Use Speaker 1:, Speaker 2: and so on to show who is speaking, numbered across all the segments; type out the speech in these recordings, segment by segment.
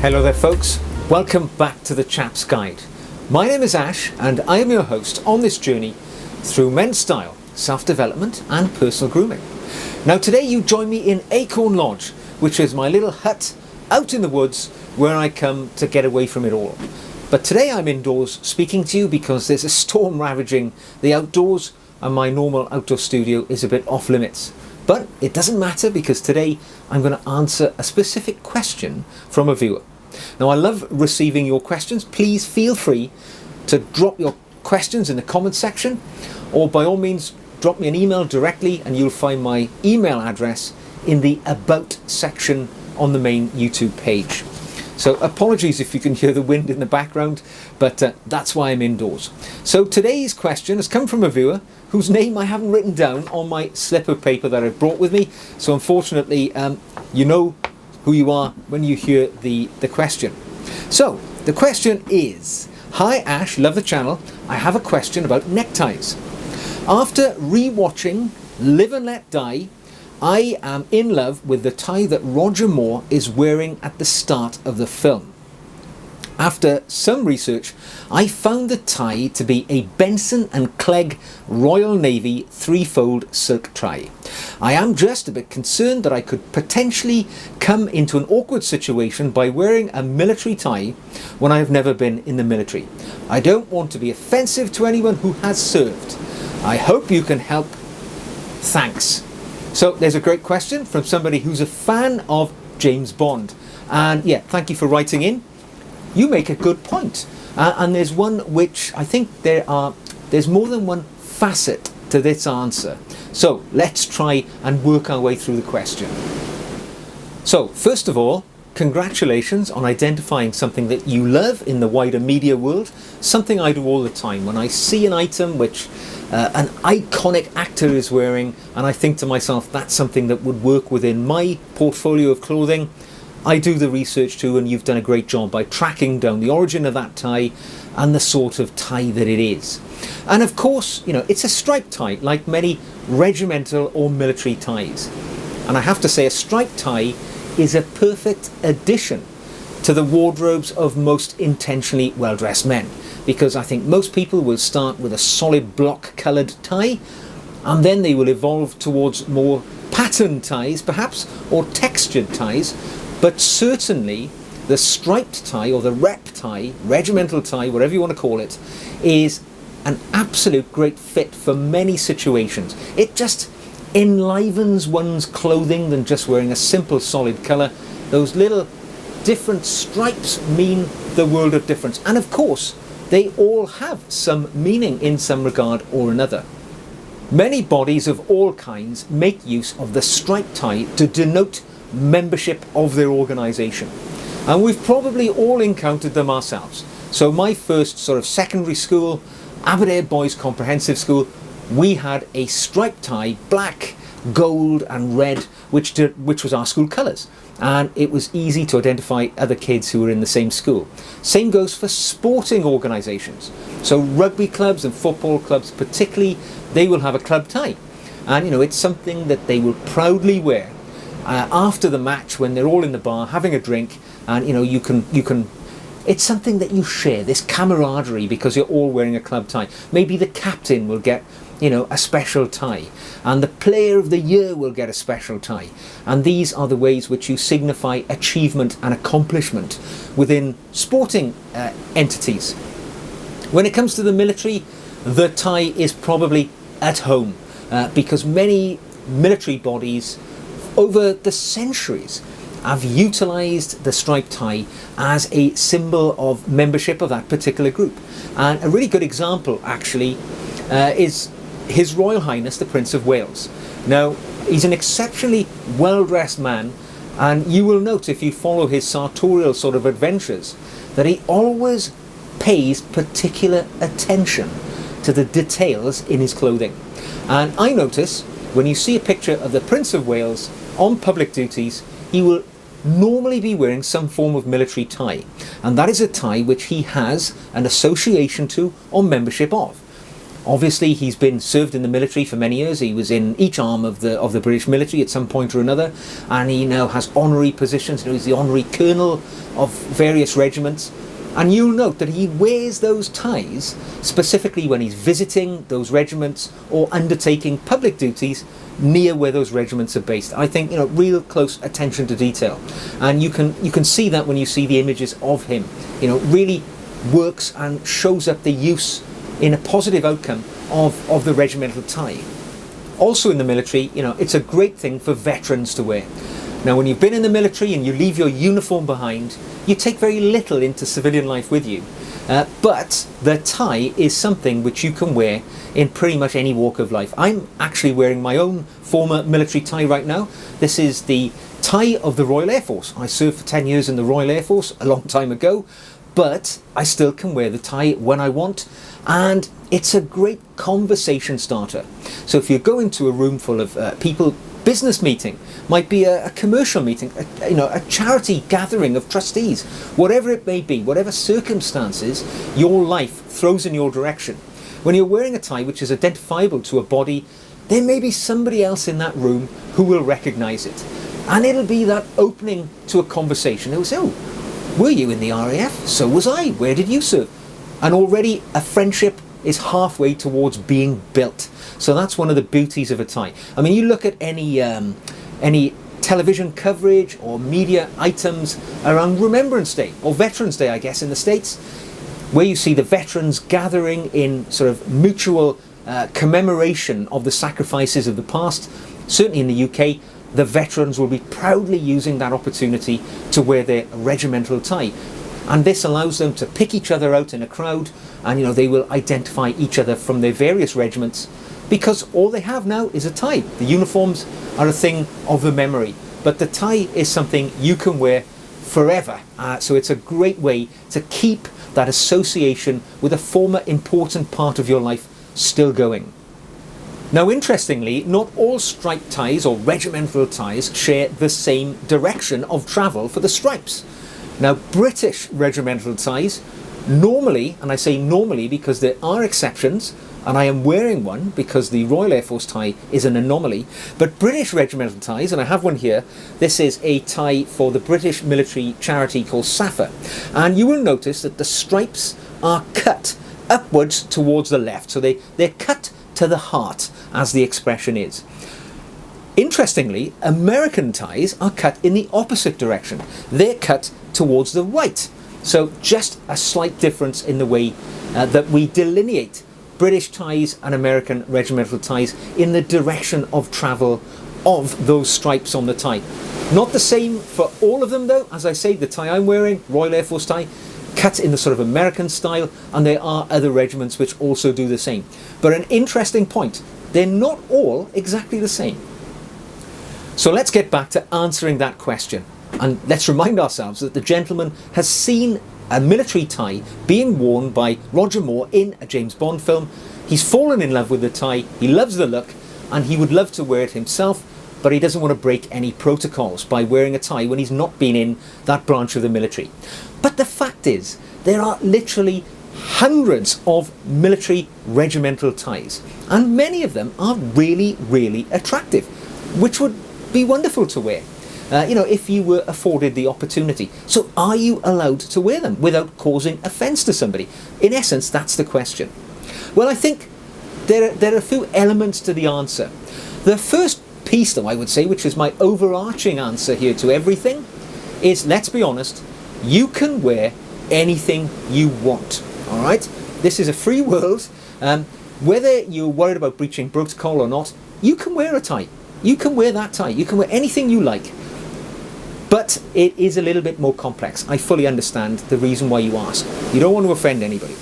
Speaker 1: Hello there folks, welcome back to the Chap's Guide. My name is Ash and I am your host on this journey through men's style, self-development and personal grooming. Now today you join me in Acorn Lodge, which is my little hut out in the woods where I come to get away from it all. But today I'm indoors speaking to you because there's a storm ravaging the outdoors and my normal outdoor studio is a bit off limits. But it doesn't matter because today I'm going to answer a specific question from a viewer. Now I love receiving your questions. Please feel free to drop your questions in the comment section, or by all means drop me an email directly and you'll find my email address in the About section on the main YouTube page. So apologies if you can hear the wind in the background, but that's why I'm indoors. So today's question has come from a viewer whose name I haven't written down on my slip of paper that I've brought with me. So unfortunately, you know who you are when you hear the question. So the question is, hi Ash, love the channel. I have a question about neckties. After re-watching Live and Let Die, I am in love with the tie that Roger Moore is wearing at the start of the film. After some research, I found the tie to be a Benson and Clegg Royal Navy three-fold silk tie. I am just a bit concerned that I could potentially come into an awkward situation by wearing a military tie when I have never been in the military. I don't want to be offensive to anyone who has served. I hope you can help. Thanks. So there's a great question from somebody who's a fan of James Bond. And yeah, thank you for writing in. You make a good point. And there's one which I think there's more than one facet to this answer. So let's try and work our way through the question. So first of all, congratulations on identifying something that you love in the wider media world, something I do all the time. When I see an item which an iconic actor is wearing and I think to myself that's something that would work within my portfolio of clothing, I do the research too, and you've done a great job by tracking down the origin of that tie and the sort of tie that it is. And of course, you know, it's a striped tie like many regimental or military ties. And I have to say a striped tie is a perfect addition to the wardrobes of most intentionally well-dressed men, because I think most people will start with a solid block coloured tie and then they will evolve towards more patterned ties perhaps, or textured ties. But certainly the striped tie or the rep tie, regimental tie, whatever you want to call it, is an absolute great fit for many situations. It just enlivens one's clothing than just wearing a simple solid colour. Those little different stripes mean the world of difference. And of course, they all have some meaning in some regard or another. Many bodies of all kinds make use of the striped tie to denote membership of their organisation, and we've probably all encountered them ourselves. So my first sort of secondary school, Aberdare Boys Comprehensive School, we had a striped tie, black, gold and red, which was our school colours, and it was easy to identify other kids who were in the same school. Same goes for sporting organisations. So rugby clubs and football clubs particularly, they will have a club tie, and you know, it's something that they will proudly wear after the match when they're all in the bar having a drink, and you know, you can it's something that you share, this camaraderie, because you're all wearing a club tie. Maybe the captain will get, you know, a special tie, and the player of the year will get a special tie, and these are the ways which you signify achievement and accomplishment within sporting entities. When it comes to the military, the tie is probably at home, because many military bodies over the centuries have utilised the striped tie as a symbol of membership of that particular group. And a really good example actually is His Royal Highness the Prince of Wales. Now, he's an exceptionally well-dressed man, and you will note if you follow his sartorial sort of adventures that he always pays particular attention to the details in his clothing. And I notice when you see a picture of the Prince of Wales on public duties, he will normally be wearing some form of military tie, and that is a tie which he has an association to or membership of. Obviously, he's been served in the military for many years. He was in each arm of the British military at some point or another, and he now has honorary positions. He's the honorary colonel of various regiments. And you'll note that he wears those ties specifically when he's visiting those regiments or undertaking public duties near where those regiments are based. I think, real close attention to detail. And you can see that when you see the images of him. Really works and shows up the use in a positive outcome of the regimental tie. Also in the military, it's a great thing for veterans to wear. Now, when you've been in the military and you leave your uniform behind, you take very little into civilian life with you. But the tie is something which you can wear in pretty much any walk of life. I'm actually wearing my own former military tie right now. This is the tie of the Royal Air Force. I served for 10 years in the Royal Air Force a long time ago, but I still can wear the tie when I want, and it's a great conversation starter. So if you're going to a room full of people, business meeting, might be a commercial meeting, a charity gathering of trustees, whatever it may be, whatever circumstances your life throws in your direction. When you're wearing a tie which is identifiable to a body, there may be somebody else in that room who will recognise it. And it'll be that opening to a conversation. They'll say, "Oh, were you in the RAF? So was I. Where did you serve?" And already a friendship is halfway towards being built. So that's one of the beauties of a tie. I mean, you look at any television coverage or media items around Remembrance Day, or Veterans Day, I guess, in the States, where you see the veterans gathering in sort of mutual commemoration of the sacrifices of the past. Certainly in the UK, the veterans will be proudly using that opportunity to wear their regimental tie. And this allows them to pick each other out in a crowd, and they will identify each other from their various regiments, because all they have now is a tie. The uniforms are a thing of the memory, but the tie is something you can wear forever. So it's a great way to keep that association with a former important part of your life still going. Now, interestingly, not all striped ties or regimental ties share the same direction of travel for the stripes. Now, British regimental ties normally, and I say normally because there are exceptions, and I am wearing one because the Royal Air Force tie is an anomaly, but British regimental ties, and I have one here, this is a tie for the British military charity called SAFA, and you will notice that the stripes are cut upwards towards the left, so they're cut to the heart, as the expression is. Interestingly, American ties are cut in the opposite direction. They're cut towards the right. So just a slight difference in the way that we delineate British ties and American regimental ties in the direction of travel of those stripes on the tie. Not the same for all of them though. As I say, the tie I'm wearing, Royal Air Force tie, cut in the sort of American style, and there are other regiments which also do the same. But an interesting point, they're not all exactly the same. So let's get back to answering that question. And let's remind ourselves that the gentleman has seen a military tie being worn by Roger Moore in a James Bond film. He's fallen in love with the tie, he loves the look, and he would love to wear it himself, but he doesn't want to break any protocols by wearing a tie when he's not been in that branch of the military. But the fact is, there are literally hundreds of military regimental ties, and many of them are really, really attractive, which would be wonderful to wear. If you were afforded the opportunity. So are you allowed to wear them without causing offence to somebody? In essence, that's the question. Well, I think there are a few elements to the answer. The first piece, though, I would say, which is my overarching answer here to everything, is, let's be honest, you can wear anything you want. All right? This is a free world. Whether you're worried about breaching protocol or not, you can wear a tie. You can wear that tie. You can wear anything you like. But it is a little bit more complex. I fully understand the reason why you ask. You don't want to offend anybody.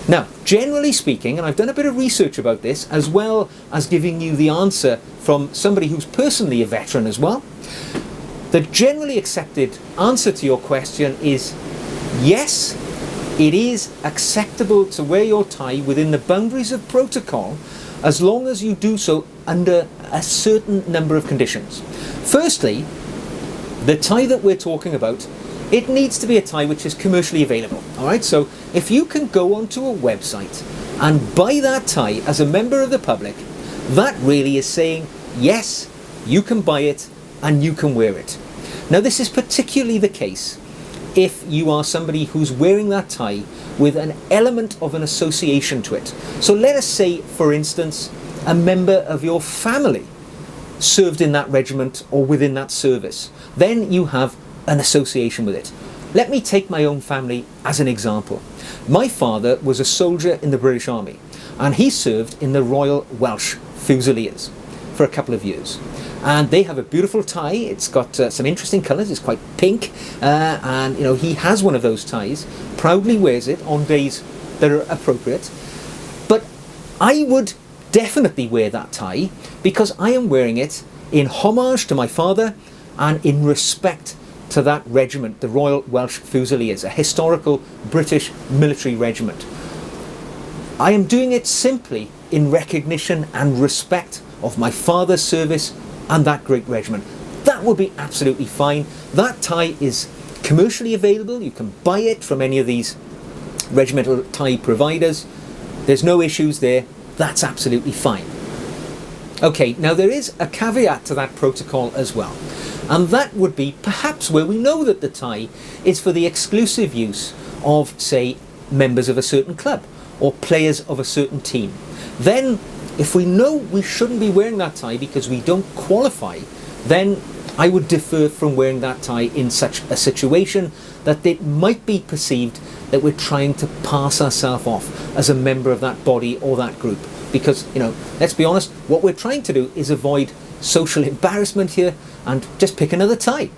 Speaker 1: Now, generally speaking, and I've done a bit of research about this, as well as giving you the answer from somebody who's personally a veteran as well, the generally accepted answer to your question is yes, it is acceptable to wear your tie within the boundaries of protocol, as long as you do so under a certain number of conditions. Firstly, the tie that we're talking about, it needs to be a tie which is commercially available. All right, so if you can go onto a website And by that tie, as a member of the public, that really is saying, yes, you can buy it and you can wear it. Now, this is particularly the case if you are somebody who's wearing that tie with an element of an association to it. So let us say, for instance, a member of your family served in that regiment or within that service. Then you have an association with it. Let me take my own family as an example. My father was a soldier in the British Army, and he served in the Royal Welsh Fusiliers for a couple of years. And they have a beautiful tie. It's got some interesting colours. It's quite pink, and he has one of those ties. Proudly wears it on days that are appropriate. But I would definitely wear that tie because I am wearing it in homage to my father and in respect to that regiment, the Royal Welsh Fusiliers, a historical British military regiment. I am doing it simply in recognition and respect of my father's service and that great regiment. That would be absolutely fine. That tie is commercially available. You can buy it from any of these regimental tie providers. There's no issues there. That's absolutely fine. Okay, now there is a caveat to that protocol as well, and that would be perhaps where we know that the tie is for the exclusive use of, say, members of a certain club or players of a certain team. Then, if we know we shouldn't be wearing that tie because we don't qualify, then I would defer from wearing that tie in such a situation that it might be perceived that we're trying to pass ourselves off as a member of that body or that group. Because, let's be honest, what we're trying to do is avoid social embarrassment here and just pick another tie.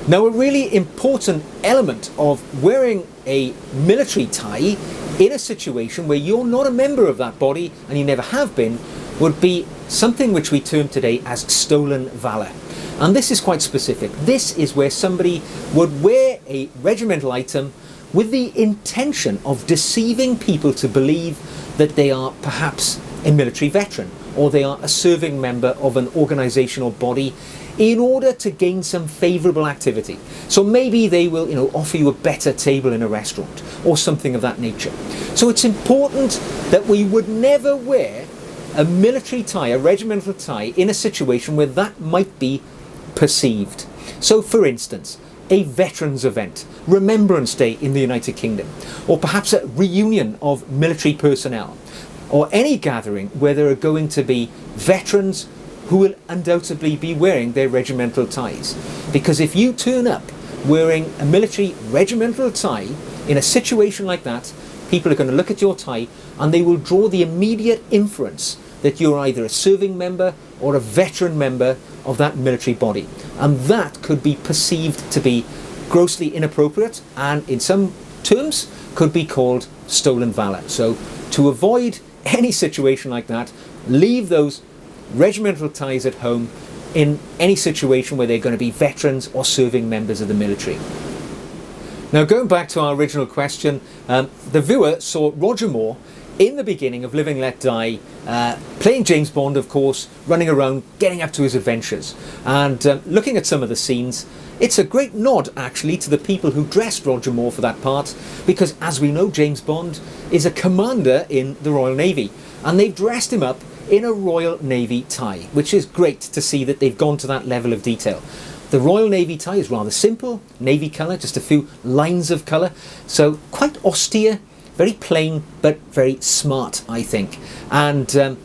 Speaker 1: Now, a really important element of wearing a military tie in a situation where you're not a member of that body and you never have been would be something which we term today as stolen valor. And this is quite specific. This is where somebody would wear a regimental item with the intention of deceiving people to believe that they are perhaps a military veteran or they are a serving member of an organisation or body in order to gain some favourable activity. So maybe they will, offer you a better table in a restaurant or something of that nature. So it's important that we would never wear a military tie, a regimental tie, in a situation where that might be perceived. So for instance, a veterans event, Remembrance Day in the United Kingdom, or perhaps a reunion of military personnel, or any gathering where there are going to be veterans who will undoubtedly be wearing their regimental ties. Because if you turn up wearing a military regimental tie in a situation like that, people are going to look at your tie and they will draw the immediate inference that you're either a serving member or a veteran member of that military body. And that could be perceived to be grossly inappropriate and in some terms could be called stolen valor. So to avoid any situation like that, leave those regimental ties at home in any situation where they're going to be veterans or serving members of the military. Now, going back to our original question, the viewer saw Roger Moore in the beginning of Live and Let Die, playing James Bond, of course, running around, getting up to his adventures. And looking at some of the scenes, it's a great nod, actually, to the people who dressed Roger Moore for that part, because, as we know, James Bond is a commander in the Royal Navy, and they've dressed him up in a Royal Navy tie, which is great to see that they've gone to that level of detail. The Royal Navy tie is rather simple, navy colour, just a few lines of colour, so quite austere, very plain, but very smart, I think. And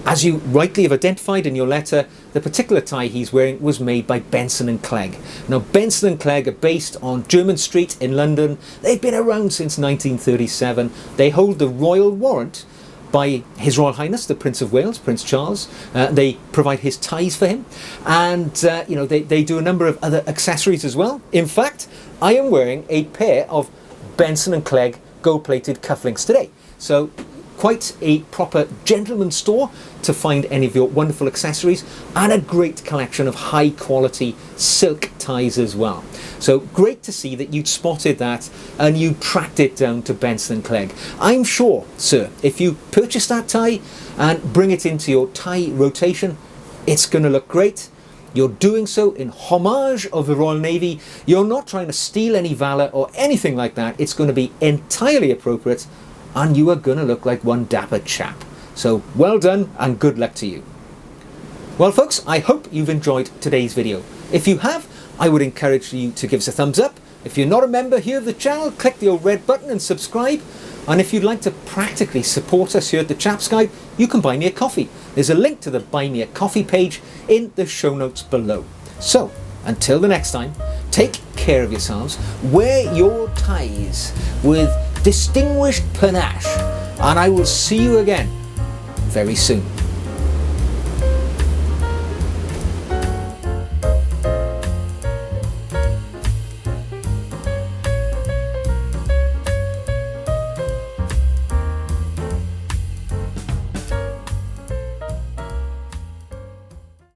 Speaker 1: as you rightly have identified in your letter, the particular tie he's wearing was made by Benson and Clegg. Now, Benson and Clegg are based on Jermyn Street in London. They've been around since 1937. They hold the royal warrant by His Royal Highness, the Prince of Wales, Prince Charles. They provide his ties for him. And, they do a number of other accessories as well. In fact, I am wearing a pair of Benson and Clegg gold-plated cufflinks today. So quite a proper gentleman's store to find any of your wonderful accessories, and a great collection of high-quality silk ties as well. So great to see that you'd spotted that and you tracked it down to Benson and Clegg. I'm sure, sir, if you purchase that tie and bring it into your tie rotation, it's going to look great. You're doing so in homage of the Royal Navy. You're not trying to steal any valor or anything like that. It's going to be entirely appropriate and you are going to look like one dapper chap. So well done and good luck to you. Well folks, I hope you've enjoyed today's video. If you have, I would encourage you to give us a thumbs up. If you're not a member here of the channel, click the old red button and subscribe. And if you'd like to practically support us here at the Chap's Guide, you can buy me a coffee. There's a link to the Buy Me a Coffee page in the show notes below. So, until the next time, take care of yourselves, wear your ties with distinguished panache, and I will see you again very soon.